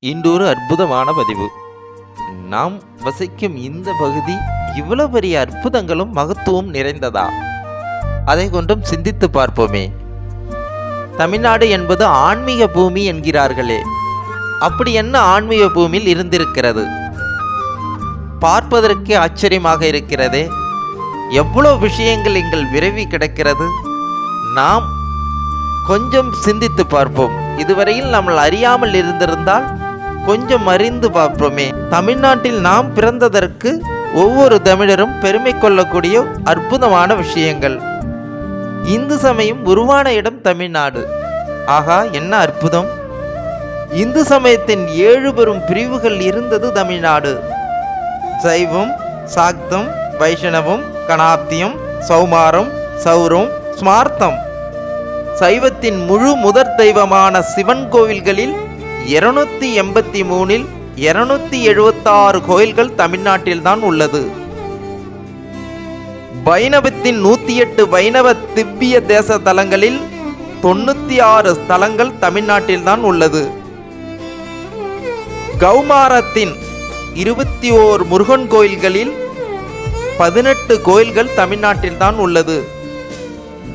இன்றொரு அற்புதமான பதிவு. நாம் வசிக்கும் இந்த பகுதி இவ்வளவு பெரிய அற்புதங்களும் மகத்துவம் நிறைந்ததா? அதை கொண்டும் சிந்தித்து பார்ப்போமே. தமிழ்நாடு என்பது ஆன்மீக பூமி என்கிறார்களே, அப்படி என்ன ஆன்மீக பூமியில் இருந்திருக்கிறது? பார்ப்பதற்கே ஆச்சரியமாக இருக்கிறதே. எவ்வளவு விஷயங்கள் எங்கள் விரைவி கிடக்கிறது. நாம் கொஞ்சம் சிந்தித்து பார்ப்போம். இதுவரையில் நம்ம அறியாமல் இருந்திருந்தால் கொஞ்சம் அறிந்து பார்ப்போமே. தமிழ்நாட்டில் நாம் பிறந்ததற்கு ஒவ்வொரு தமிழரும் பெருமை கொள்ளக்கூடிய அற்புதமான விஷயங்கள். இந்து சமயம் உருவான இடம் தமிழ்நாடு. ஆகா, என்ன அற்புதம்! இந்து சமயத்தின் 7 பெரும் பிரிவுகள் இருந்தது தமிழ்நாடு. சைவம், சாக்தம், வைஷ்ணவம், கணாப்தியம், சௌமாரம், சௌரம், ஸ்மார்த்தம். சைவத்தின் முழு முதற் தெய்வமான சிவன் கோவில்களில் 283இல் 276 கோயில்கள் தமிழ்நாட்டில்தான் உள்ளது. வைணவத்தின் 108 வைணவ திவ்ய தேச தலங்களில் 96 ஸ்தலங்கள் தமிழ்நாட்டில்தான் உள்ளது. கௌமாரத்தின் 21 முருகன் கோயில்களில் 18 கோயில்கள் தமிழ்நாட்டில்தான் உள்ளது.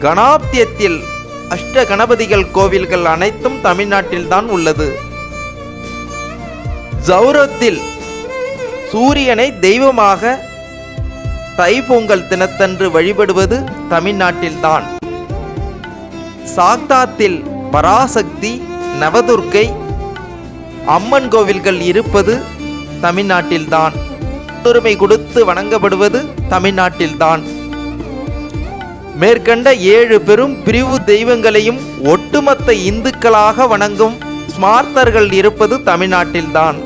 கணாப்தியத்தில் அஷ்ட கணபதிகள் கோவில்கள் அனைத்தும் தமிழ்நாட்டில்தான் உள்ளது. சௌரத்தில் சூரியனை தெய்வமாக தைப்பொங்கல் தினத்தன்று வழிபடுவது தமிழ்நாட்டில்தான். சாக்தாத்தில் பராசக்தி, நவதுர்க்கை அம்மன் கோவில்கள் இருப்பது தமிழ்நாட்டில்தான். முன்னுரிமை கொடுத்து வணங்கப்படுவது தமிழ்நாட்டில்தான். மேற்கண்ட 7 பெரும் பிரிவு தெய்வங்களையும் ஒட்டுமொத்த இந்துக்களாக வணங்கும் ஸ்மார்த்தர்கள் இருப்பது தமிழ்நாட்டில்தான்.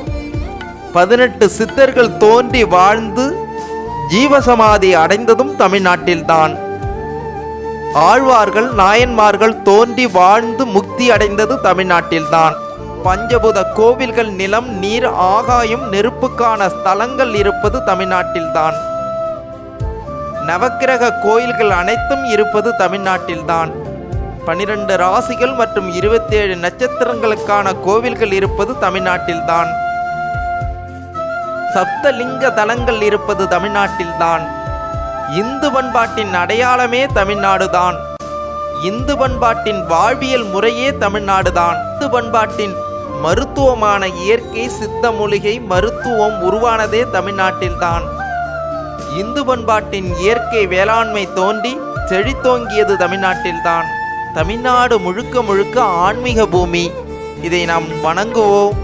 18 சித்தர்கள் தோன்றி வாழ்ந்து ஜீவசமாதி அடைந்ததும் தமிழ்நாட்டில்தான். ஆழ்வார்கள், நாயன்மார்கள் தோன்றி வாழ்ந்து முக்தி அடைந்தது தமிழ்நாட்டில்தான். பஞ்சபூத கோவில்கள், நிலம், நீர், ஆகாயம், நெருப்புக்கான ஸ்தலங்கள் இருப்பது தமிழ்நாட்டில்தான். நவக்கிரக கோயில்கள் அனைத்தும் இருப்பது தமிழ்நாட்டில்தான். 12 ராசிகள் மற்றும் 27 நட்சத்திரங்களுக்கான கோவில்கள் இருப்பது தமிழ்நாட்டில்தான். சப்தலிங்க தலங்கள் இருப்பது தமிழ்நாட்டில்தான். இந்து பண்பாட்டின் அடையாளமே தமிழ்நாடுதான். இந்து பண்பாட்டின் வாழ்வியல் முறையே தமிழ்நாடுதான். இந்து பண்பாட்டின் மருத்துவமான இயற்கை சித்த மூலிகை மருத்துவம் உருவானதே தமிழ்நாட்டில்தான். இந்து பண்பாட்டின் இயற்கை வேளாண்மை தோன்றி செழித்தோங்கியது தமிழ்நாட்டில்தான். தமிழ்நாடு முழுக்க முழுக்க ஆன்மீக பூமி. இதை நாம் வணங்குவோம்.